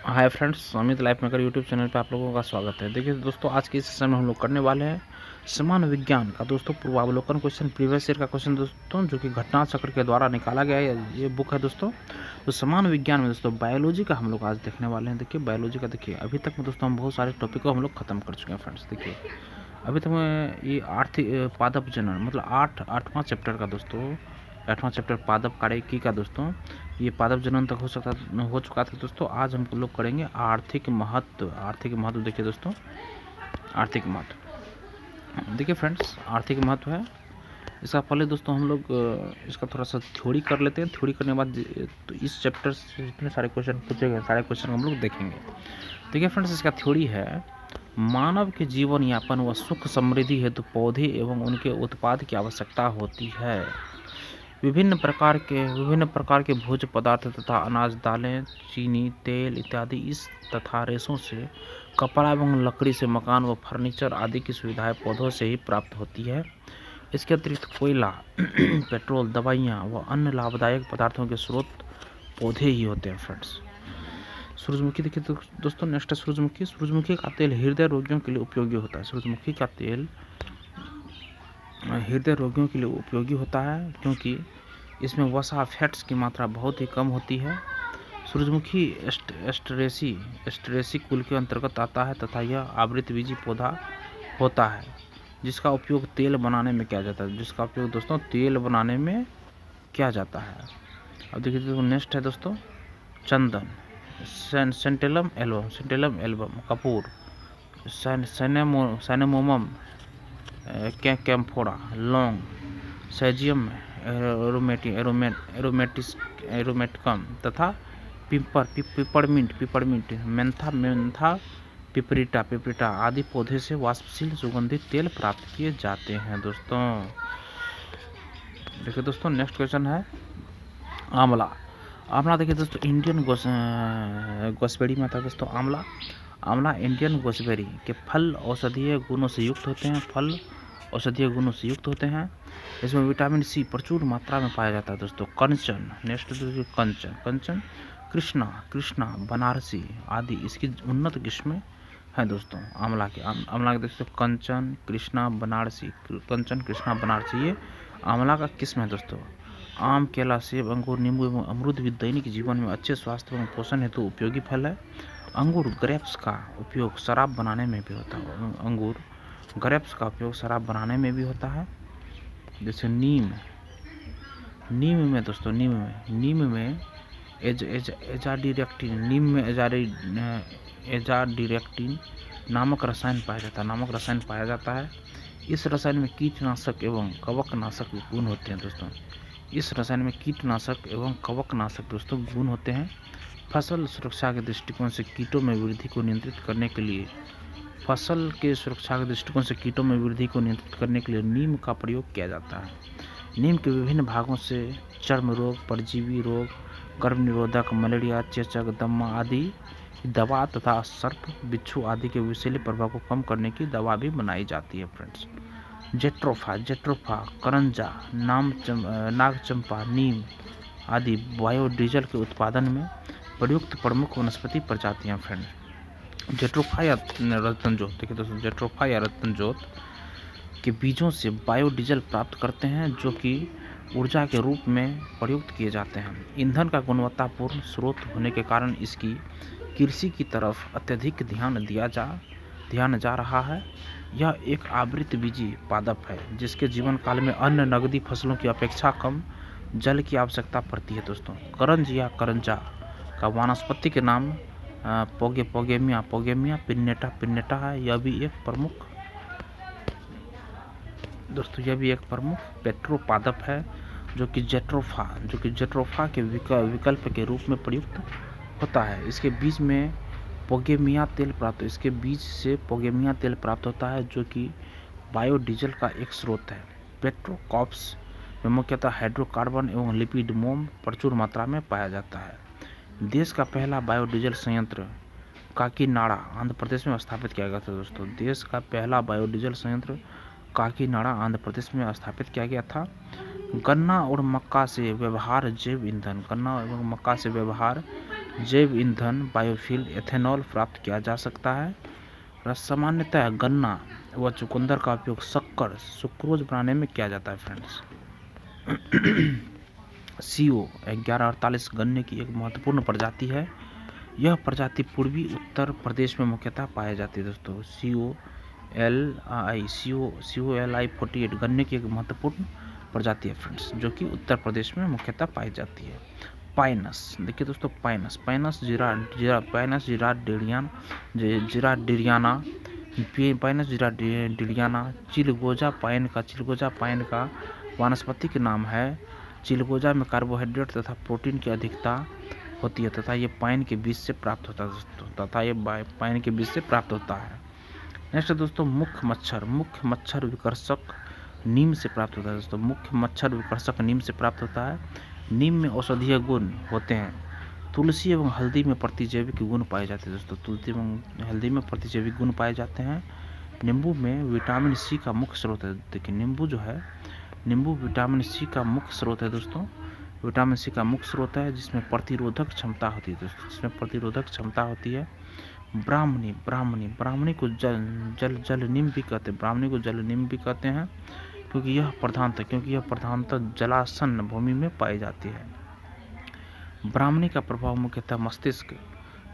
Hi friends, Amit life maker YouTube channel पे आप लोगों का स्वागत है। देखिए दोस्तों, आज के इस सेशन में हम लोग करने वाले हैं सामान्य विज्ञान का दोस्तों पूर्वावलोकन क्वेश्चन, प्रीवियस ईयर का क्वेश्चन दोस्तों, जो कि घटना चक्र के द्वारा निकाला गया है। ये बुक है दोस्तों। तो सामान्य विज्ञान में दोस्तों बायोलॉजी का हम लोग आज देखने वाले हैं। देखिए बायोलॉजी का, देखिए अभी तक में दोस्तों हम बहुत सारे टॉपिक को हम लोग खत्म कर चुके हैं फ्रेंड्स। देखिए अभी तक में ये आर्थिक पादप जनन मतलब आठवां चैप्टर का दोस्तों, 8वां चैप्टर पादप कार्यकी का दोस्तों, ये पादप जनन तक हो चुका था दोस्तों। आज हम लोग करेंगे आर्थिक महत्व। देखिए दोस्तों, आर्थिक महत्व देखिए फ्रेंड्स, आर्थिक महत्व है इसका। पहले दोस्तों हम लोग इसका थोड़ा सा थ्योरी कर लेते हैं। थ्योरी करने के बाद तो इस चैप्टर से जितने सारे क्वेश्चन पूछे गए सारे क्वेश्चन हम लोग देखेंगे। देखिए फ्रेंड्स, इसका थ्योरी है मानव के जीवन यापन व सुख समृद्धि हेतु पौधे एवं उनके उत्पाद की आवश्यकता होती है। विभिन्न प्रकार के भोज्य पदार्थ तथा अनाज, दालें, चीनी, तेल इत्यादि इस तथा रेशों से, कपड़ा एवं लकड़ी से मकान व फर्नीचर आदि की सुविधाएं पौधों से ही प्राप्त होती है। इसके अतिरिक्त कोयला पेट्रोल, दवाइयाँ व अन्य लाभदायक पदार्थों के स्रोत पौधे ही होते हैं फ्रेंड्स। सूरजमुखी देखिए दोस्तों, नेक्स्ट है सूरजमुखी। सूरजमुखी का तेल हृदय रोगियों के लिए उपयोगी होता है। सूरजमुखी का तेल हृदय रोगियों के लिए उपयोगी होता है क्योंकि इसमें वसा फैट्स की मात्रा बहुत ही कम होती है। सूरजमुखी एस्टरेसी कुल के अंतर्गत आता है तथा यह आवृतबीजी पौधा होता है जिसका उपयोग तेल बनाने में किया जाता है। जिसका उपयोग दोस्तों तेल बनाने में किया जाता है। अब देखिए दोस्तों, नेक्स्ट है दोस्तों चंदन। सेंटेलम एल्बम कपूर, सैनेमोमम कैम्फोरा, लौंग, सेजियम एरोमेटिकम तथा पिपरमिंट, मेंथा पिपरिटा आदि पौधे से वाष्पशील सुगंधित तेल प्राप्त किए जाते हैं दोस्तों। देखिए दोस्तों, नेक्स्ट क्वेश्चन है आंवला। देखिए दोस्तों, इंडियन गोसबेरी में आता है दोस्तों आंवला इंडियन गोसबेरी के फल औषधीय गुणों से युक्त होते हैं। इसमें विटामिन सी प्रचुर मात्रा में पाया जाता है दोस्तों। कंचन, नेक्स्ट कंचन कृष्णा बनारसी आदि इसकी उन्नत किस्में हैं दोस्तों। आंवला के दोस्तों कंचन कृष्णा बनारसी ये आंवला का किस्म है दोस्तों। आम, केला, सेब, अंगूर, नींबू एवं अमरूद भी दैनिक जीवन में अच्छे स्वास्थ्य एवं पोषण हेतु उपयोगी फल है। अंगूर ग्रेप्स का उपयोग शराब बनाने में भी होता है। जैसे नीम में एजाडिरेक्टिन नामक रसायन पाया जाता है। इस रसायन में कीटनाशक एवं कवकनाशक गुण होते हैं। फसल सुरक्षा के दृष्टिकोण से कीटों में वृद्धि को नियंत्रित करने के लिए नीम का प्रयोग किया जाता है। नीम के विभिन्न भागों से चर्म रोग, परजीवी रोग, गर्भ निरोधक, मलेरिया, चेचक, दमा आदि दवा तथा सर्प, बिच्छू आदि के विषैले प्रभाव को कम करने की दवा भी बनाई जाती है फ्रेंड्स। जेट्रोफा, करंजा, नागचंपा, नीम आदि बायोडीजल के उत्पादन में प्रयुक्त प्रमुख वनस्पति प्रजातियां फ्रेंड्स। जेट्रोफा या रतनजोत, देखिए दोस्तों जेट्रोफा या रतनजोत के बीजों से बायोडीजल प्राप्त करते हैं जो कि ऊर्जा के रूप में प्रयुक्त किए जाते हैं। ईंधन का गुणवत्तापूर्ण स्रोत होने के कारण इसकी कृषि की तरफ अत्यधिक ध्यान जा रहा है। यह एक आवृतबीजी पादप है जिसके जीवन काल में अन्य नकदी फसलों की अपेक्षा कम जल की आवश्यकता पड़ती है दोस्तों। करंज या करंजा का वानस्पतिक नाम पोगेमिया पिन्नेटा है। यह भी एक प्रमुख पेट्रोपादप है जो कि जेट्रोफा के विकल्प के रूप में प्रयुक्त होता है। इसके बीज से पोगेमिया तेल प्राप्त होता है जो कि बायोडीजल का एक स्रोत है। पेट्रोकॉप्स में मुख्यतः हाइड्रोकार्बन एवं लिपिड मोम प्रचुर मात्रा में पाया जाता है। देश का पहला बायोडीजल संयंत्र काकीनाडा आंध्र प्रदेश में स्थापित किया गया था दोस्तों। देश का पहला बायोडीजल संयंत्र काकीनाडा आंध्र प्रदेश में स्थापित किया गया था। गन्ना और मक्का से व्यवहार जैव ईंधन बायोफ्यूल एथेनॉल प्राप्त किया जा सकता है। सामान्यतः गन्ना व चुकंदर का उपयोग शक्कर सुक्रोज बनाने में किया जाता है फ्रेंड्स। CO 1148 गन्ने की एक महत्वपूर्ण प्रजाति है। यह प्रजाति पूर्वी उत्तर प्रदेश में मुख्यतः पाई जाती है दोस्तों। COLI 48 गन्ने की एक महत्वपूर्ण प्रजाति है फ्रेंड्स, जो कि उत्तर प्रदेश में मुख्यतः पाई जाती है। पाइनस, देखिए दोस्तों, पाइनस जिराडियाना चिलगोजा पाइन का वानस्पतिक नाम है। चिलगोजा में कार्बोहाइड्रेट तथा प्रोटीन की अधिकता होती है तथा ये पाइन के बीज से प्राप्त होता है दोस्तों, नेक्स्ट दोस्तों, मुख्य मच्छर विकर्षक नीम से प्राप्त होता है दोस्तों। मुख्य मच्छर विकर्षक नीम से प्राप्त होता है। नीम में औषधीय गुण होते हैं। तुलसी एवं हल्दी में प्रतिजैविक गुण पाए जाते हैं दोस्तों। तुलसी एवं हल्दी में प्रतिजैविक गुण पाए जाते हैं। नींबू में विटामिन सी का मुख्य स्रोत है। देखिए नींबू विटामिन सी का मुख्य स्रोत है दोस्तों। विटामिन सी का मुख्य स्रोत है जिसमें प्रतिरोधक क्षमता होती है दोस्तों, ब्राह्मणी को जल नीम भी कहते हैं, क्योंकि यह प्रधानतः जलासन्न भूमि में पाई जाती है। ब्राह्मणी का प्रभाव मुख्यतः मस्तिष्क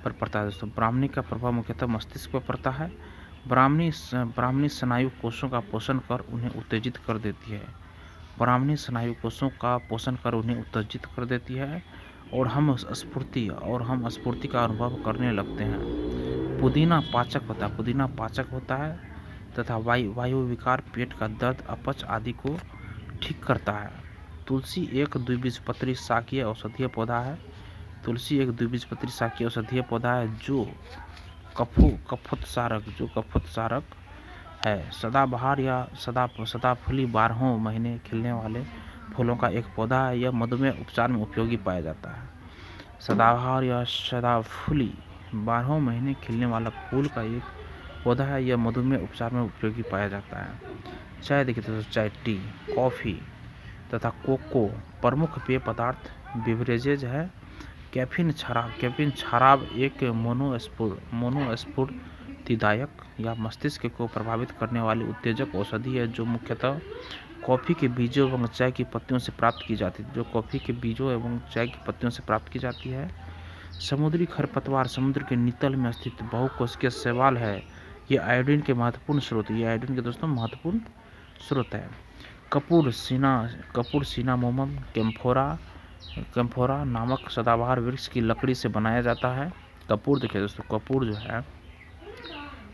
पर पड़ता है दोस्तों। ब्राह्मणी स्नायु कोषों का पोषण कर उन्हें उत्तेजित कर देती है और हम स्फूर्ति का अनुभव करने लगते हैं। पुदीना पाचक होता है तथा वायु विकार, पेट का दर्द, अपच आदि को ठीक करता है। तुलसी एक द्विबीजपत्री शाकीय औषधीय पौधा है जो कफोत्सारक है। सदाबहार या सदाफुली 12 महीने खिलने वाले फूलों का एक पौधा है। यह मधुमेह उपचार में उपयोगी पाया जाता है। सदाबहार या सदाफुली 12 महीने खिलने वाला फूल का एक पौधा है। यह मधुमेह उपचार में उपयोगी पाया जाता है। चाय, देखिए दोस्तों, चाय, टी, कॉफ़ी तथा कोको प्रमुख पेय पदार्थ बेवरेजेज है। कैफीन शराब एक मोनोस्फूर्तिदायक या मस्तिष्क को प्रभावित करने वाली उत्तेजक औषधि है जो मुख्यतः कॉफ़ी के बीजों एवं चाय की पत्तियों से प्राप्त की जाती है। समुद्री खरपतवार समुद्र के नितल में स्थित बहुकोशिकीय शैवाल है। ये आयोडीन के महत्वपूर्ण स्रोत है। कपूर सिनामोमम कैम्फोरा नामक सदाबहार वृक्ष की लकड़ी से बनाया जाता है। कपूर, देखिए दोस्तों,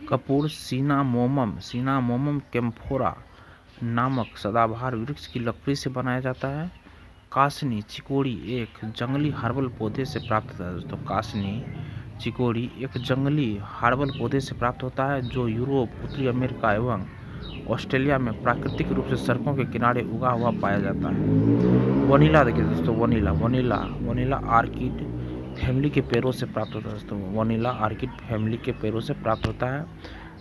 कपूर सिनामोमम कैम्फोरा नामक सदाबहार वृक्ष की लकड़ी से बनाया जाता है। कासनी चिकोड़ी एक जंगली हर्बल पौधे से प्राप्त होता है दोस्तों। जो यूरोप, उत्तरी अमेरिका एवं ऑस्ट्रेलिया में प्राकृतिक रूप से सड़कों के किनारे उगा हुआ पाया जाता है। वनीला, देखिए दोस्तों, वनीला आर्किड फैमिली के पेड़ों से प्राप्त होता है।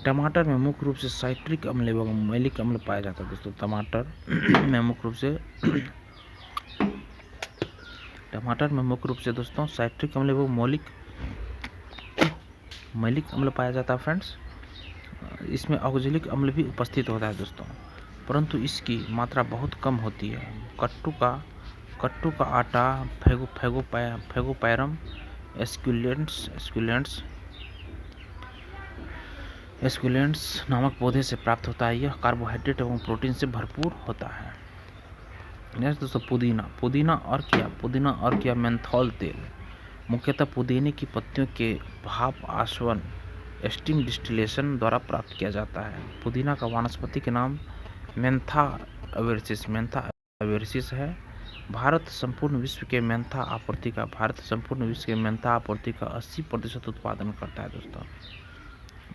टमाटर में मुख्य रूप से साइट्रिक अम्ल एवं मैलिक अम्ल पाया जाता है दोस्तों। टमाटर में मुख्य रूप से दोस्तों साइट्रिक अम्ल एवं मैलिक अम्ल पाया जाता है फ्रेंड्स। इसमें ऑक्जेलिक अम्ल भी उपस्थित होता है दोस्तों, परंतु इसकी मात्रा बहुत कम होती है। कट्टू का आटा फैगोपायरम एस्कुलेंट्स नामक पौधे से प्राप्त होता है। यह कार्बोहाइड्रेट एवं प्रोटीन से भरपूर होता है। नेक्स्ट दोस्तों, पुदीना और क्या मेंथॉल तेल मुख्यतः पुदीने की पत्तियों के भाप आसवन स्टीम डिस्टिलेशन द्वारा प्राप्त किया जाता है। पुदीना का वानस्पतिक नाम मेंथा अवेरिसिस है। भारत संपूर्ण विश्व के मेंथा आपूर्ति का 80% उत्पादन करता है दोस्तों।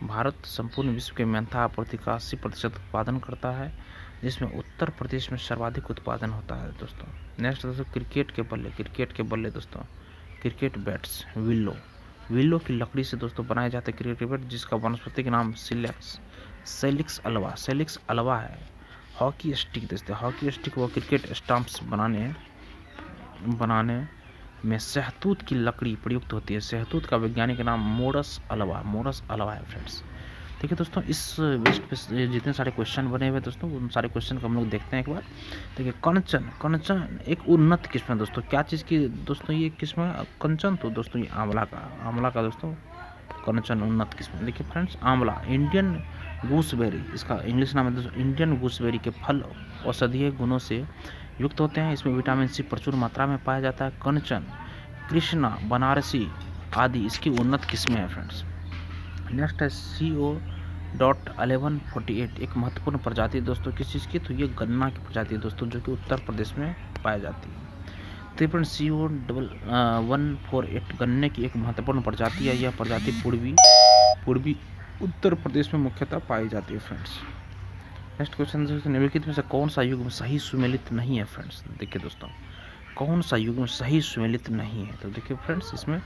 भारत संपूर्ण विश्व के मेंथा आपूर्ति का 80% उत्पादन करता है, जिसमें उत्तर प्रदेश में सर्वाधिक उत्पादन होता है दोस्तों। नेक्स्ट दोस्तों, क्रिकेट के बल्ले दोस्तों, क्रिकेट बैट्स विल्लो की लकड़ी से दोस्तों बनाए जाते हैं क्रिकेट बैट, जिसका वानस्पतिक नाम सेलिक्स अल्वा है। हॉकी स्टिक दोस्तों, व क्रिकेट स्टंप्स बनाने में शहतूत की लकड़ी प्रयुक्त होती है। शहतूत का वैज्ञानिक नाम मोरस अल्वा है फ्रेंड्स। देखिए दोस्तों, इस लिस्ट पे जितने सारे क्वेश्चन बने हुए हैं दोस्तों, उन सारे क्वेश्चन को हम लोग देखते हैं एक बार। देखिए, कंचन एक उन्नत किस्म है दोस्तों। क्या चीज़ की दोस्तों ये किस्म है? कंचन। तो दोस्तों ये आंवला का दोस्तों कंचन उन्नत किस्म। देखिए फ्रेंड्स, आंवला इंडियन गूसबेरी, इसका इंग्लिश नाम है दोस्तों इंडियन गूसबेरी के फल औषधीय गुणों से युक्त होते हैं। इसमें विटामिन सी प्रचुर मात्रा में पाया जाता है। कंचन, कृष्णा, बनारसी आदि इसकी उन्नत किस्में हैं फ्रेंड्स। नेक्स्ट है CO.1148, एक महत्वपूर्ण प्रजाति दोस्तों किस चीज़ की? तो ये गन्ना की प्रजाति है दोस्तों, जो कि उत्तर प्रदेश में पाई जाती है। त्रिपन CO.148 गन्ने की एक महत्वपूर्ण प्रजाति है। यह प्रजाति पूर्वी उत्तर प्रदेश में मुख्यतः पाई जाती है फ्रेंड्स। नेक्स्ट क्वेश्चन, निम्नलिखित में से कौन सा युग्म सही सुमेलित नहीं है फ्रेंड्स? देखिए दोस्तों, कौन सा युग्म सही सुमेलित नहीं है? तो देखिए फ्रेंड्स, इसमें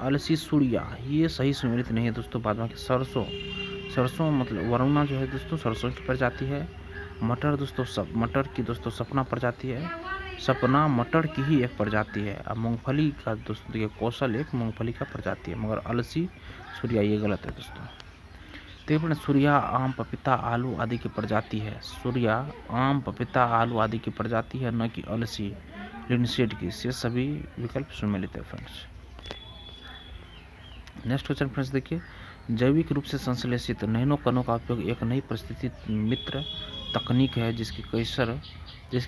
अलसी सूर्या ये सही सुमेलित नहीं है दोस्तों। बाद में सरसों मतलब वरुणा जो है दोस्तों सरसों की प्रजाति है। मटर दोस्तों मटर की दोस्तों सपना प्रजाति है। सपना मटर की ही एक प्रजाति है। अब मूंगफली का दोस्तों देखिए कौशल एक मूंगफली का प्रजाति है, मगर अलसी सूर्या ये गलत है दोस्तों। देखिए सूर्या आम पपीता आलू आदि की प्रजाति है। सूर्या आम पपीता आलू आदि की प्रजाति है, न कि अलसी लिनसीड की। ये सभी विकल्प सुमेलित है फ्रेंड्स। नेक्स्ट क्वेश्चन फ्रेंड्स, देखिए जैविक रूप से संश्लेषित नैनो कणों का उपयोग एक नई परिस्थिति मित्र तकनीक है जिसकी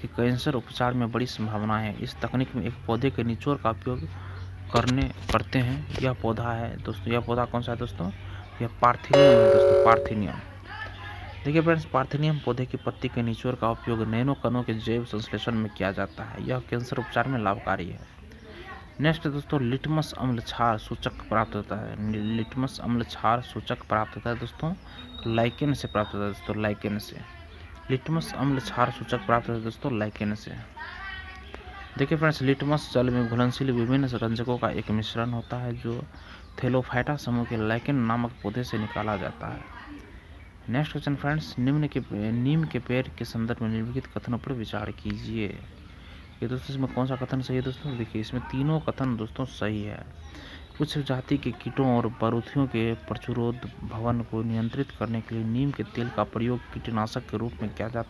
कैंसर उपचार में बड़ी संभावना है। इस तकनीक में एक पौधे के निचोड़ का उपयोग करते हैं। यह पौधा है दोस्तों, यह पौधा कौन सा है दोस्तों? यह पार्थिनियम है दोस्तों, पार्थिनियम। देखिए फ्रेंड्स, पार्थिनियम पौधे की पत्ती के निचोड़ का उपयोग नैनो कणों के जैव संश्लेषण में किया जाता है। यह कैंसर उपचार में लाभकारी है। नेक्स्ट दोस्तों, लिटमस अम्ल क्षार सूचक प्राप्त होता है। लिटमस अम्ल क्षार सूचक प्राप्त होता है दोस्तों लाइकेन से प्राप्त होता है दोस्तों, लाइकेन से। लिटमस अम्ल क्षार सूचक प्राप्त होता है दोस्तों लाइकेन से। देखिए फ्रेंड्स, लिटमस जल में घुलनशील विभिन्न रंजकों का एक मिश्रण होता है जो थैलोफाइटा समूह के लाइकेन नामक पौधे से निकाला जाता है। नेक्स्ट क्वेश्चन फ्रेंड्स, नीम के पेड़ के संदर्भ में निम्नलिखित कथनों पर विचार कीजिए। ये दोस्तों इसमें कौन सा कथन सही है दोस्तों? देखिए इसमें तीनों कथन दोस्तों सही है। कुछ जाति के कीटों और बारूथियों के प्रचुरोद भवन को नियंत्रित करने के लिए नीम के तेल का प्रयोग कीटनाशक के रूप में किया जा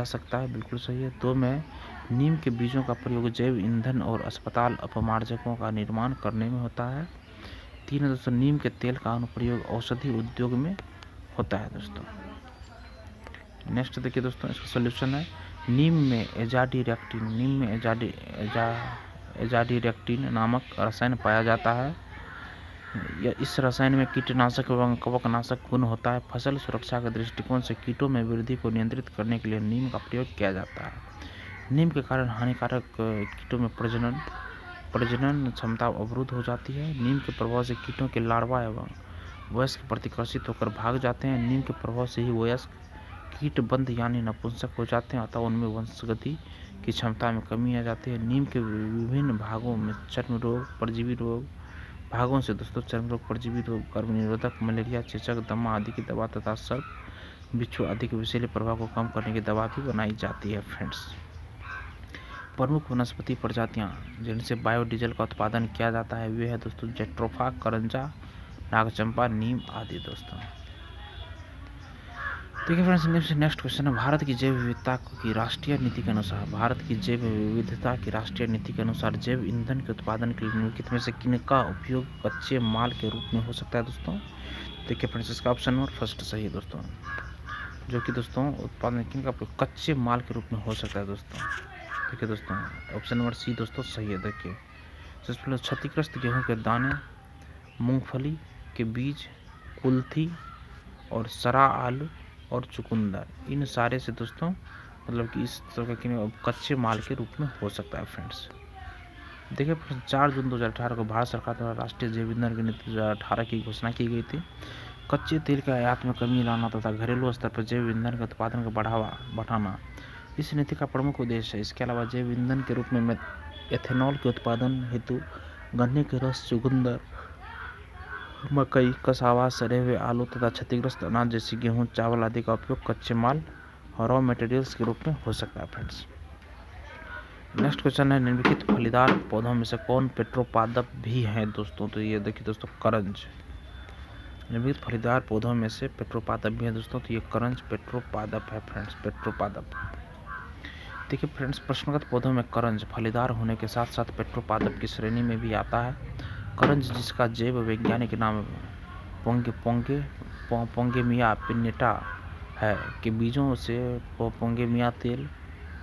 सकता है, बिल्कुल सही है। 2 में नीम के बीजों का प्रयोग जैव ईंधन और अस्पताल अपमार्जकों का निर्माण करने में होता है। 3 दोस्तों, नीम के तेल का अनुप्रयोग औषधि उद्योग में होता है दोस्तों। नेक्स्ट देखिए दोस्तों, इसका सोल्यूशन है नीम में एजाडिरेक्टिन नामक रसायन पाया जाता है। इस रसायन में कीटनाशक एवं कवकनाशक गुण होता है। फसल सुरक्षा के दृष्टिकोण से कीटों में वृद्धि को नियंत्रित करने के लिए नीम का प्रयोग किया जाता है। नीम के कारण हानिकारक कीटों में प्रजनन क्षमता अवरुद्ध हो जाती है। नीम के प्रभाव से कीटों के लार्वा एवं वयस्क प्रतिकर्षित होकर भाग जाते हैं। नीम के प्रभाव से ही वयस्क कीट बंध यानी नपुंसक हो जाते हैं, अतः उनमें वंशगति की क्षमता में कमी आ जाती है। नीम के विभिन्न भागों में चर्म रोग, परजीवी रोग भागों से दोस्तों चर्म रोग, परजीवी रोग, गर्भ निरोधक, मलेरिया, चेचक, दमा आदि की दवा तथा सर्प, बिच्छू आदि के विषैले प्रभाव को कम करने की दवा भी बनाई जाती है फ्रेंड्स। प्रमुख वनस्पति प्रजातियां जिनसे बायोडीजल का उत्पादन किया जाता है वे है दोस्तों जेट्रोफा, करंजा, नागचंपा, नीम आदि दोस्तों। देखिए फ्रेंड्स, नेक्स्ट क्वेश्चन है भारत की जैव विविधता की राष्ट्रीय नीति के अनुसार जैव ईंधन के उत्पादन के लिए निम्नलिखित में से किनका उपयोग कच्चे माल के रूप में हो सकता है दोस्तों? देखिए फ्रेंड्स, इसका ऑप्शन नंबर फर्स्ट सही है दोस्तों, जो कि दोस्तों उत्पादन किनका उपयोग कच्चे माल के रूप में हो सकता है दोस्तों। देखिए दोस्तों, ऑप्शन नंबर सी दोस्तों सही है। देखिए सबसे पहले क्षतिग्रस्त गेहूँ के दाने, मूंगफली के बीज, कुल्थी और सरा आलू और चुकंदर, इन सारे से दोस्तों मतलब कि इस तरह के कच्चे माल के रूप में हो सकता है फ्रेंड्स। देखिए 4 जून 2018 को भारत सरकार द्वारा राष्ट्रीय जैव ईंधन की नीति 2018 की घोषणा की गई थी। कच्चे तेल के आयात में कमी लाना तथा घरेलू स्तर पर जैव ईंधन के उत्पादन को बढ़ाना इस नीति का प्रमुख उद्देश्य है। इसके अलावा जैव ईंधन के रूप में एथेनॉल के उत्पादन हेतु गन्ने के रस, चुकंदर, मकई, कसावा, सड़े हुए आलू तथा क्षतिग्रस्त अनाज जैसे गेहूं, चावल आदि का उपयोग कच्चे माल और रॉ मटेरियल्स के रूप में हो सकता है फ्रेंड्स। नेक्स्ट क्वेश्चन है, निम्नलिखित फलीदार पौधों में से कौन पेट्रोपादप भी है दोस्तों? तो ये देखिए दोस्तों, करंज। निम्नलिखित फलीदार पौधों में से पेट्रोपादप भी है दोस्तों, तो ये करंज पेट्रोपादप है फ्रेंड्स, पेट्रोपादप। देखिए फ्रेंड्स, प्रश्नगत पौधों में करंज फलीदार होने के साथ साथ पेट्रोपादप की श्रेणी में भी आता है। करंज, जिसका जैव वैज्ञानिक नाम पोंगेमिया पिन्नेटा है, के बीजों से पोंगेमिया तेल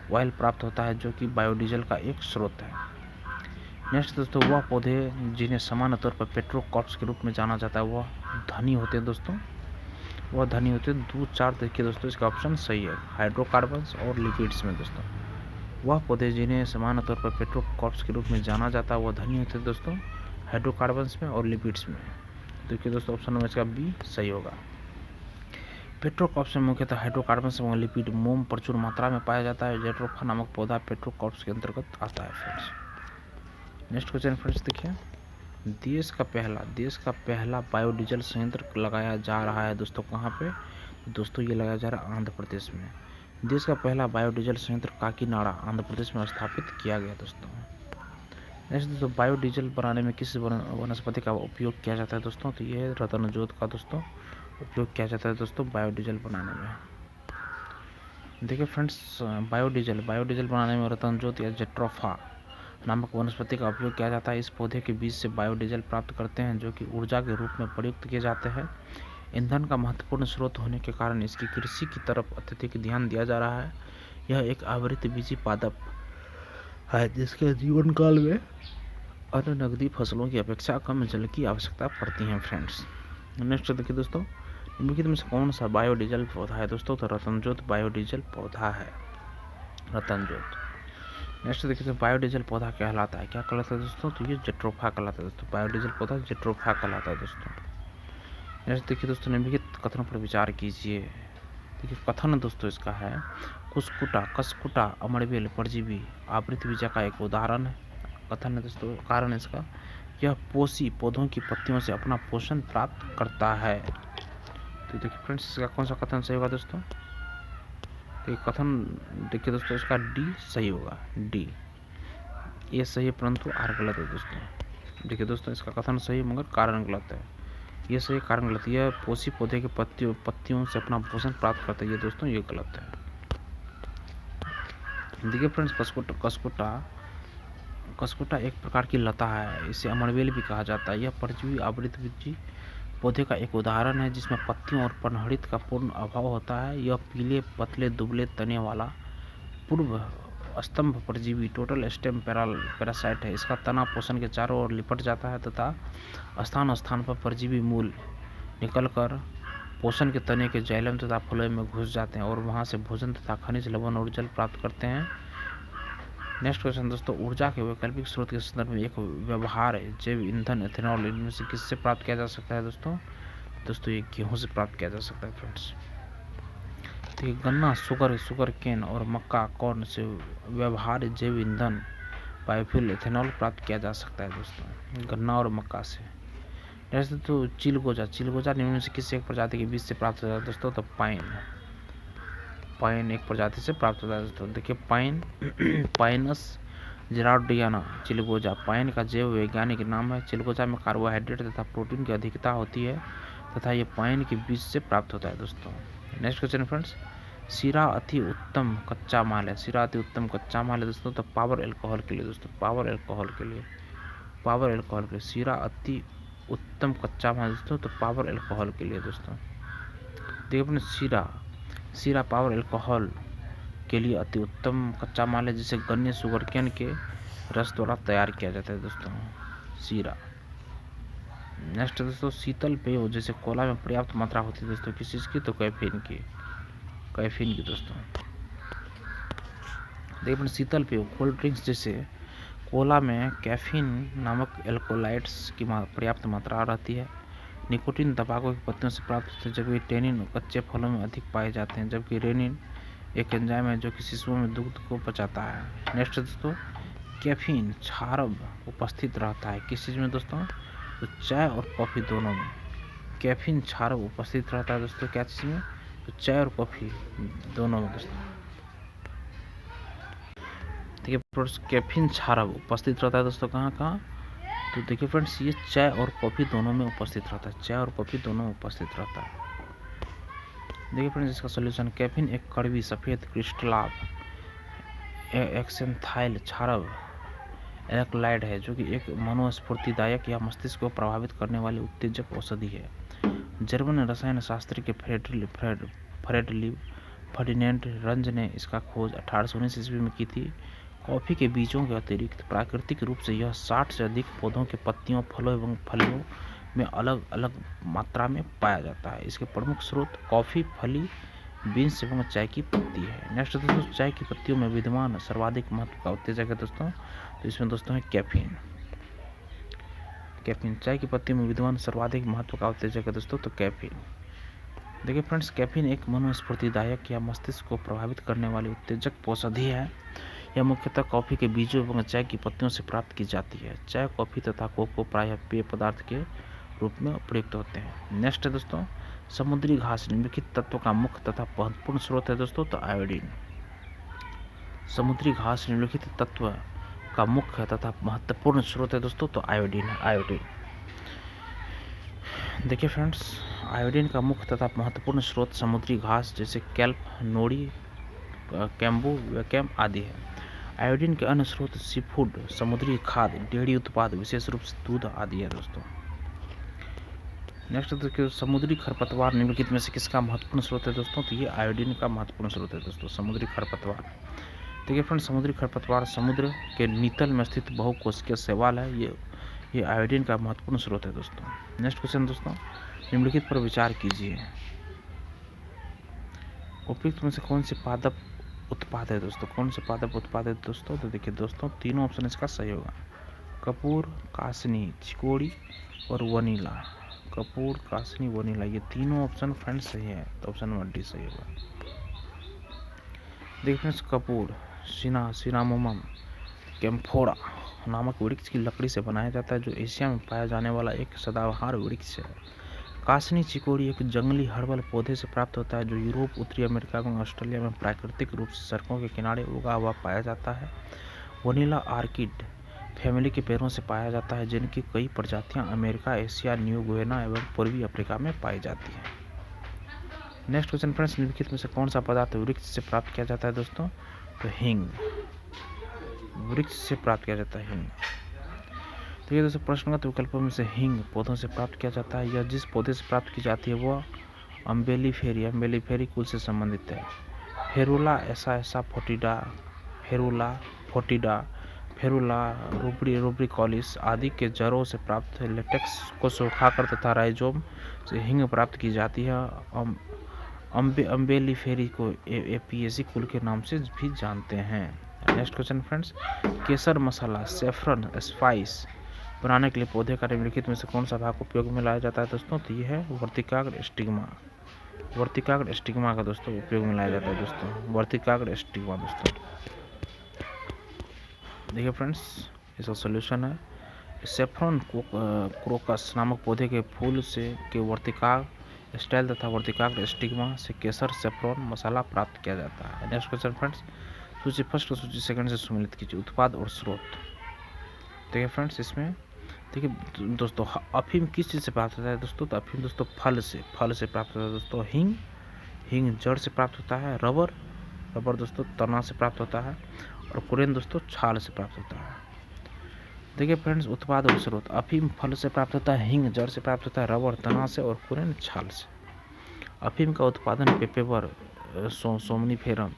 ऑयल प्राप्त होता है, जो कि बायोडीजल का एक स्रोत है। नेक्स्ट दोस्तों, वह पौधे जिन्हें सामान्य तौर पर पेट्रोकॉर्प्स के रूप में जाना जाता है, वह धनी होते हैं दोस्तों, वह धनी होते हैं। 2-4 देखिए दोस्तों, इसका ऑप्शन सही है, हाइड्रोकार्बन्स और लिपिड्स में दोस्तों। वह पौधे जिन्हें सामान्य तौर पर पेट्रोकॉर्प्स के रूप में जाना जाता है, वह धनी होते हैं दोस्तों, हाइड्रोकार्बन्स में और लिपिड्स में। देखिए दोस्तों, ऑप्शन नंबर इसका बी सही होगा। पेट्रोकॉर्प्स में मुख्यतः हाइड्रोकार्बन्स एवं लिपिड मोम प्रचुर मात्रा में पाया जाता है। जेट्रोफा नामक पौधा पेट्रोकॉर्प्स के अंतर्गत आता है फ्रेंड्स। नेक्स्ट क्वेश्चन फ्रेंड्स देखिए, देश का पहला बायोडीजल संयंत्र लगाया जा रहा है दोस्तों, कहाँ पे? दोस्तों ये लगाया जा रहा है आंध्र प्रदेश में। देश का पहला बायोडीजल संयंत्र काकीनाडा आंध्र प्रदेश में स्थापित किया गया दोस्तों। नेक्स्ट दोस्तों, बायोडीजल बनाने में किस वनस्पति का उपयोग किया जाता है दोस्तों? तो ये रत्नजोत का दोस्तों उपयोग किया जाता है दोस्तों बायोडीजल बनाने में। देखिए फ्रेंड्स, बायोडीजल बनाने में रत्नजोत या जेट्रोफा नामक वनस्पति का उपयोग किया जाता है। इस पौधे के बीज से बायोडीजल प्राप्त करते हैं, जो कि ऊर्जा के रूप में प्रयुक्त किए जाते हैं। ईंधन का महत्वपूर्ण स्रोत होने के कारण इसकी कृषि की तरफ अत्यधिक ध्यान दिया जा रहा है। यह एक आवृतबीजी पादप है, जिसके जीवन काल में अन्य नकदी फसलों की अपेक्षा कम जल की आवश्यकता पड़ती है फ्रेंड्स। नेक्स्ट देखिए दोस्तों, निम्नलिखित में से कौन सा बायोडीजल पौधा है दोस्तों? तो रत्नजोत बायोडीजल पौधा है, रत्नजोत। नेक्स्ट देखिए तो बायोडीजल पौधा कहलाता है, क्या कहलाता है दोस्तों? तो ये जेट्रोफा कहलाता है दोस्तों, बायोडीजल पौधा जेट्रोफा कहलाता है दोस्तों। नेक्स्ट देखिए दोस्तों, निम्नलिखित कथनों पर विचार कीजिए। देखिए कथन दोस्तों इसका है, कसकुटा अमरबेल परजीवी आवृतबीजा का एक उदाहरण है। कथन है दोस्तों, कारण इसका, यह पोषी पौधों की पत्तियों से अपना पोषण प्राप्त करता है। तो देखिए फ्रेंड्स, इसका कौन सा कथन सही होगा दोस्तों? तो कथन देखिए दोस्तों, इसका डी सही होगा, डी ये सही है, परंतु आर गलत है दोस्तों। देखिए दोस्तों, इसका कथन सही मगर कारण गलत है। ये सही, कारण गलत। यह पोषी पौधे के पत्तियों से अपना पोषण प्राप्त करता है, ये दोस्तों ये गलत है। देखिए फ्रेंड्स, कसकुटा एक प्रकार की लता है, इसे अमरबेल भी कहा जाता है। यह परजीवी आवृतबीजी पौधे का एक उदाहरण है, जिसमें पत्तियों और पर्णहरित का पूर्ण अभाव होता है। यह पीले पतले दुबले तने वाला पूर्व स्तंभ परजीवी टोटल स्टेम पैरासाइट है। इसका तना पोषण के चारों ओर लिपट जाता है तथा स्थान स्थान पर परजीवी मूल निकलकर पोषण के तने के जाइलम तथा फलों में घुस जाते हैं और वहां से भोजन तथा खनिज लवण और जल प्राप्त करते हैं। नेक्स्ट क्वेश्चन दोस्तों, ऊर्जा के वैकल्पिक स्रोत के संदर्भ में एक व्यवहार है, जैव ईंधन एथेनॉल, इनमें से किससे प्राप्त किया जा सकता है दोस्तों? दोस्तों ये गेहूं से प्राप्त किया जा सकता है फ्रेंड्स। तो गन्ना, शुगर केन और मक्का कॉर्न से व्यवहार जैव ईंधन बायोफ्यूल एथेनॉल प्राप्त किया जा सकता है दोस्तों, गन्ना और मक्का से। नेक्स्ट तो चिलगोजा निम्न में से किस एक प्रजाति के बीज से प्राप्त होता है दोस्तों? तो पाइन एक प्रजाति से प्राप्त होता है दोस्तों। देखिए पाइनस जेरार्डियाना चिलगोजा पाइन का जैव वैज्ञानिक नाम है। चिलगोजा में कार्बोहाइड्रेट तथा प्रोटीन की अधिकता होती है तथा ये पाइन के बीज से प्राप्त होता है दोस्तों। नेक्स्ट क्वेश्चन फ्रेंड्स, शीरा अति उत्तम कच्चा माल है दोस्तों। तो पावर एल्कोहल के लिए दोस्तों, पावर एल्कोहल के लिए शीरा अति उत्तम कच्चा माल दोस्तों, तो पावर एल्कोहल के लिए दोस्तों। देखिए अपने शीरा पावर एल्कोहल के लिए अति उत्तम कच्चा माल है, जिसे गन्ने शुगरकेन के रस द्वारा तैयार किया जाता है दोस्तों, शीरा। नेक्स्ट दोस्तों, शीतल पेय जैसे कोला में पर्याप्त मात्रा होती है दोस्तों, किस चीज़ की? तो कैफीन की दोस्तों। देखिए अपने शीतल पेय कोल्ड ड्रिंक्स जैसे कोला में कैफीन नामक एल्कोलाइट्स की पर्याप्त मात्रा रहती है। निकोटीन तंबाकू की पत्तियों से प्राप्त होते हैं, जबकि टेनिन कच्चे फलों में अधिक पाए जाते हैं, जबकि रेनिन एक एंजाइम है जो कि शिशुओं में दुग्ध को पचाता है। नेक्स्ट दोस्तों, कैफीन क्षारब उपस्थित रहता है, किस चीज़ में दोस्तों? तो चाय और कॉफ़ी दोनों में कैफीन क्षारब उपस्थित रहता है दोस्तों, क्या चीज़ में? तो चाय और कॉफ़ी दोनों में दोस्तों। देखिए फ्रेंड्स कैफीन क्षारक उपस्थित रहता है दोस्तों कहाँ कहाँ, तो देखिए फ्रेंड्स ये चाय और कॉफ़ी दोनों में उपस्थित रहता है, चाय और कॉफ़ी दोनों में उपस्थित रहता है। देखिए फ्रेंड्स इसका सोल्यूशन, कैफीन एक कड़वी सफ़ेद क्रिस्टलाव एक्सेंथाइल क्षारक एल्कलॉइड है जो कि एक मनोस्फूर्तिदायक या मस्तिष्क को प्रभावित करने वाली उत्तेजक औषधि है। जर्मन रसायन शास्त्री के फ्रेडरिक फर्डिनेंड रंज ने इसका खोज 1819 ईस्वी में की थी। कॉफ़ी के बीजों के अतिरिक्त प्राकृतिक रूप से यह 60 से अधिक पौधों के पत्तियों, फलों एवं फलियों में अलग अलग मात्रा में पाया जाता है। इसके प्रमुख स्रोत कॉफ़ी, फली, बीन्स एवं चाय की पत्ती है। नेक्स्ट दोस्तों, चाय की पत्तियों में विद्यमान सर्वाधिक महत्व का उत्तेजक है दोस्तों, तो इसमें दोस्तों है कैफीन। चाय की पत्तियों में विद्यमान सर्वाधिक महत्व का उत्तेजक है दोस्तों, तो कैफीन। देखिए फ्रेंड्स कैफीन एक मनोस्फूर्तिदायक या मस्तिष्क को प्रभावित करने वाली उत्तेजक औषधि है। यह मुख्यतः कॉफ़ी के बीजों एवं चाय की पत्तियों से प्राप्त की जाती है। चाय, कॉफ़ी तथा कोको प्रायः पेय पदार्थ के रूप में प्रयुक्त होते हैं। नेक्स्ट है दोस्तों, समुद्री घास निम्नलिखित तत्व का मुख्य तथा महत्वपूर्ण स्रोत है दोस्तों, तो आयोडीन। समुद्री घास निम्नलिखित तत्व का मुख्य तथा महत्वपूर्ण स्रोत है दोस्तों, तो आयोडीन है, आयोडीन। देखिए फ्रेंड्स आयोडीन का मुख्य तथा महत्वपूर्ण स्रोत समुद्री घास जैसे केल्प, नोड़ी, कैम्बू, वैकेम आदि है। आयोडीन के अन्य स्रोत सीफूड, समुद्री खाद्य, डेयरी उत्पाद, विशेष रूप से दूध आदि है दोस्तों। नेक्स्ट देखिए समुद्री खरपतवार निम्नलिखित में से किसका महत्वपूर्ण स्रोत है दोस्तों, तो ये आयोडीन का महत्वपूर्ण स्रोत है दोस्तों, समुद्री खरपतवार। देखिए फ्रेंड्स समुद्री खरपतवार समुद्र के नीतल में स्थित बहुकोशिकीय शैवाल है, ये आयोडीन का महत्वपूर्ण स्रोत है दोस्तों। नेक्स्ट क्वेश्चन दोस्तों, निम्नलिखित पर विचार कीजिए, उपयुक्त में से कौन से पादप उत्पाद है दोस्तों, कौन से पादप उत्पाद है दोस्तों, तो देखिए दोस्तों तीनों ऑप्शन इसका सही होगा, कपूर, कासनी, चिकोड़ी और वनीला। कपूर, कासनी, वनीला, ये तीनों ऑप्शन फ्रेंड्स सही है, तो ऑप्शन नंबर डी सही होगा। देखिए फ्रेंड्स कपूर सिनामोमम कैम्फोरा नामक वृक्ष की लकड़ी से बनाया जाता है, जो एशिया में पाया जाने वाला एक सदाबहार वृक्ष है। कासनी चिकोड़ी एक जंगली हर्बल पौधे से प्राप्त होता है, जो यूरोप, उत्तरी अमेरिका एवं ऑस्ट्रेलिया में प्राकृतिक रूप से सड़कों के किनारे उगा हुआ पाया जाता है। वनीला आर्किड फैमिली के पेड़ों से पाया जाता है, जिनकी कई प्रजातियां अमेरिका, एशिया, न्यू गिनी एवं पूर्वी अफ्रीका में पाई जाती हैं। नेक्स्ट क्वेश्चन फ्रेंड्स, निम्नलिखित में से कौन सा पदार्थ वृक्ष से प्राप्त किया जाता है दोस्तों, तो हींग, वृक्ष से प्राप्त किया जाता है हींग। तो ये दोस्तों प्रश्नगत विकल्पों में से हींग पौधों से प्राप्त किया जाता है। यह जिस पौधे से प्राप्त की जाती है वह अम्बेलिफेरी कुल से संबंधित है। फेरुला एसा फोटिडा, फेरुला रूब्रिकोलिस आदि के जड़ों से प्राप्त लेटेक्स को सुखाकर तथा राइजोम से हींग प्राप्त की जाती है। अम्बेलिफेरी को एपियेसी कुल के नाम से भी जानते हैं। नेक्स्ट क्वेश्चन फ्रेंड्स, केसर मसाला, सेफ्रन, स्पाइस बनाने के लिए पौधे का निम्नलिखित में से कौन सा भाग उपयोग में लाया जाता है दोस्तों, तो ये है वर्तिकाग्र स्टिग्मा का दोस्तों उपयोग में लाया जाता है दोस्तों, वर्तिकाग्र स्टिग्मा दोस्तों। देखिए फ्रेंड्स इसका सोल्यूशन है, सेफ्रॉन क्रोकस नामक पौधे के फूल से के वर्तिकाग्र स्टाइल तथा वर्तिकाग्र स्टिग्मा से केसर सेफ्रॉन मसाला प्राप्त किया जाता है। नेक्स्ट क्वेश्चन फ्रेंड्स, सूची फर्स्ट और सूची सेकंड से सम्मिलित कीजिए, उत्पाद और स्रोत। देखिए फ्रेंड्स इसमें देखिए दोस्तों अफीम किस चीज़ से प्राप्त होता है दोस्तों, तो अफीम दोस्तों फल से प्राप्त होता है दोस्तों। हींग जड़ से प्राप्त होता है। रबर दोस्तों तना से प्राप्त होता है, और कुरेन दोस्तों छाल से प्राप्त होता है। देखिए फ्रेंड्स उत्पाद और स्रोत, अफीम फल से प्राप्त होता है, हींग जड़ से प्राप्त होता है, रबर तना से और कुरेन छाल से। अफीम का उत्पादन पेपेवर सोमनीफेरम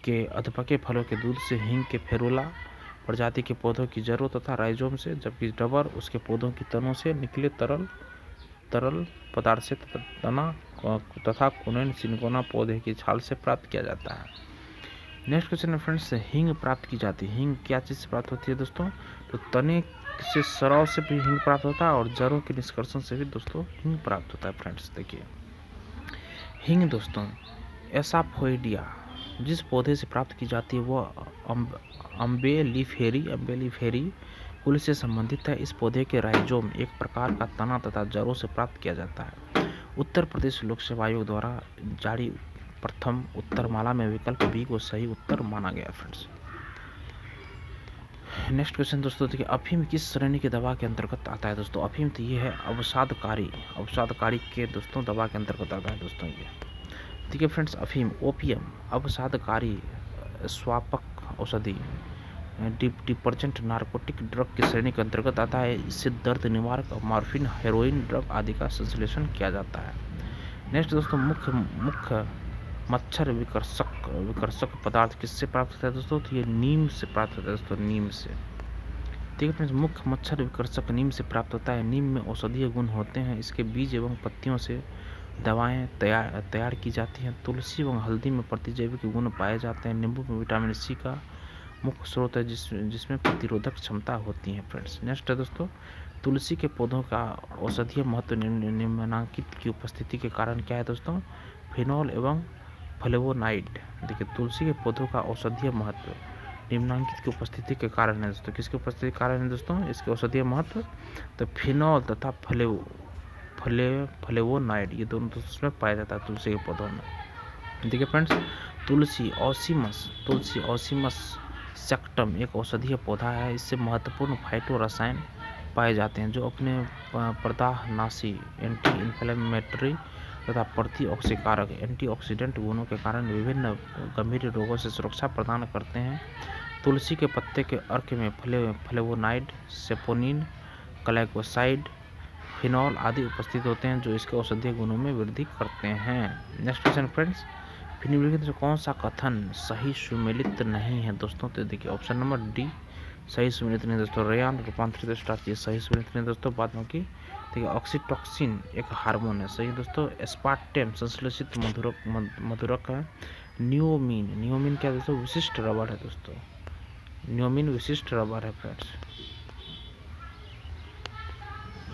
के अधपके फलों के दूध से, हींग के फेरुला प्रजाति के पौधों की जड़ों तथा राइजोम से, जबकि रबर उसके पौधों की तनों से निकले तरल पदार्थ से तना तथा कुनेन सिनकोना पौधे की छाल से प्राप्त किया जाता है। नेक्स्ट क्वेश्चन है फ्रेंड्स, हींग प्राप्त की जाती है। हींग क्या चीज़ से प्राप्त होती है दोस्तों, तो तने से सराव से भी हींग प्राप्त होता है, और जड़ों के निष्कर्षण से भी दोस्तों हींग प्राप्त होता है। फ्रेंड्स देखिए हींग दोस्तों एसाफोइडिया जिस पौधे से प्राप्त की जाती है वह अम्बेलिफेरी कुल से संबंधित है। इस पौधे के राइजोम एक प्रकार का तना तथा जड़ों से प्राप्त किया जाता है। उत्तर प्रदेश लोक सेवा आयोग द्वारा जारी प्रथम उत्तरमाला में विकल्प बी को सही उत्तर माना गया। फ्रेंड्स नेक्स्ट क्वेश्चन दोस्तों देखिए, अफीम किस श्रेणी की दवा के अंतर्गत आता है दोस्तों? अफीम तो ये है अवसादकारी के दोस्तों दवा के अंतर्गत आता है दोस्तों ये। ठीक है फ्रेंड्स, अफीम ओपियम अवसादकारी स्वापक औषधि डिपर्जेंट नार्कोटिक ड्रग की श्रेणी के अंतर्गत आता है। इससे दर्द निवारक मॉर्फिन, हेरोइन ड्रग आदि का संश्लेषण किया जाता है। नेक्स्ट दोस्तों, मुख्य मच्छर विकर्षक पदार्थ किससे प्राप्त होता है दोस्तों? तो ये नीम से प्राप्त होता है दोस्तों, नीम से। ठीक है फ्रेंड्स, मुख्य मच्छर विकर्षक नीम से प्राप्त होता है। नीम में औषधीय गुण होते हैं। इसके बीज एवं पत्तियों से दवाएं तैयार की जाती हैं। तुलसी एवं हल्दी में प्रतिजैविक गुण पाए जाते हैं। नींबू में विटामिन सी का मुख्य स्रोत है जिसमें प्रतिरोधक क्षमता होती है फ्रेंड्स। नेक्स्ट है दोस्तों, तुलसी के पौधों का औषधीय महत्व निम्नलिखित की उपस्थिति के कारण क्या है दोस्तों? फिनॉल एवं फ्लेवोनाइड। देखिए, तुलसी के पौधों का औषधीय महत्व निम्नलिखित की उपस्थिति के कारण है दोस्तों। किसकी उपस्थिति के कारण है दोस्तों इसके औषधीय महत्व? तो फिनॉल तथा फ्लेवोनाइड ये दोनों दोस्तों उसमें पाया जाता है तुलसी के पौधों में। देखिए फ्रेंड्स, तुलसी ऑसीमस सेक्टम एक औषधीय पौधा है। इससे महत्वपूर्ण फाइटो रसायन पाए जाते हैं जो अपने प्रदाहनाशी, एंटी इन्फ्लेमेटरी तथा प्रतिऑक्सीकारक एंटीऑक्सीडेंट गुणों के कारण विभिन्न गंभीर रोगों से सुरक्षा प्रदान करते हैं। तुलसी के पत्ते के अर्क में फ्लेवोनाइड, सेपोनिन, ग्लाइकोसाइड, फिनॉल आदि उपस्थित होते हैं जो इसके औषधीय गुणों में वृद्धि करते हैं। नेक्स्ट क्वेश्चन फ्रेंड्स, निम्नलिखित में कौन सा कथन सही सुमेलित नहीं है दोस्तों? तो देखिए ऑप्शन नंबर डी सही सुमेलित नहीं दोस्तों। रेयान रूपांतरित स्टार्च ये सही सुमेलित नहीं दोस्तों। बाद में की देखिए, ऑक्सीटॉक्सिन एक हार्मोन है, सही दोस्तों। एस्पार्टेम संश्लेषित मधुरक है। नियोमिन क्या दोस्तों? विशिष्ट रबर है दोस्तों। नियोमिन विशिष्ट रबर है फ्रेंड्स।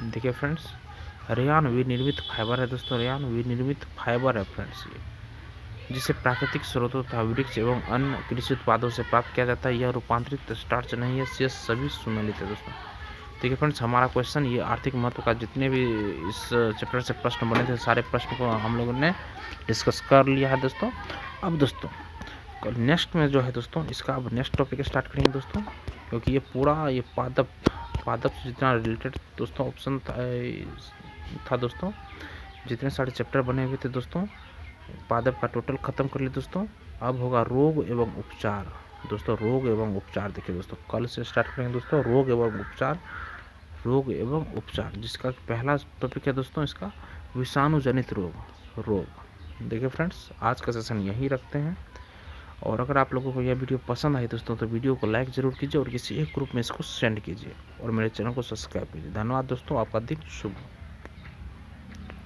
देखिए फ्रेंड्स, रेयान विनिर्मित फाइबर है दोस्तों। रेयान विनिर्मित फाइबर है फ्रेंड्स ये, जिसे प्राकृतिक स्रोतों तथा वृक्ष एवं अन्य कृषि उत्पादों से प्राप्त किया जाता है। यह रूपांतरित स्टार्च नहीं है। ये सभी सुमेलित है दोस्तों। ठीक है फ्रेंड्स, हमारा क्वेश्चन ये आर्थिक महत्व का जितने भी इस चैप्टर से प्रश्न बने थे सारे प्रश्न को हम लोगों ने डिस्कस कर लिया है दोस्तों। अब दोस्तों नेक्स्ट में जो है दोस्तों इसका अब नेक्स्ट टॉपिक स्टार्ट करेंगे दोस्तों, क्योंकि ये पूरा ये पादप से जितना रिलेटेड दोस्तों ऑप्शन था दोस्तों, जितने सारे चैप्टर बने हुए थे दोस्तों पादप का टोटल खत्म कर लिए दोस्तों। अब होगा रोग एवं उपचार दोस्तों। रोग एवं उपचार देखिए दोस्तों, कल से स्टार्ट करेंगे दोस्तों रोग एवं उपचार, जिसका पहला टॉपिक है दोस्तों इसका विषाणु जनित रोग। देखिए फ्रेंड्स, आज का सेशन यहीं रखते हैं। और अगर आप लोगों को यह वीडियो पसंद आई दोस्तों तो वीडियो को लाइक जरूर कीजिए और किसी एक ग्रुप में इसको सेंड कीजिए और मेरे चैनल को सब्सक्राइब कीजिए। धन्यवाद दोस्तों, आपका दिन शुभ हो।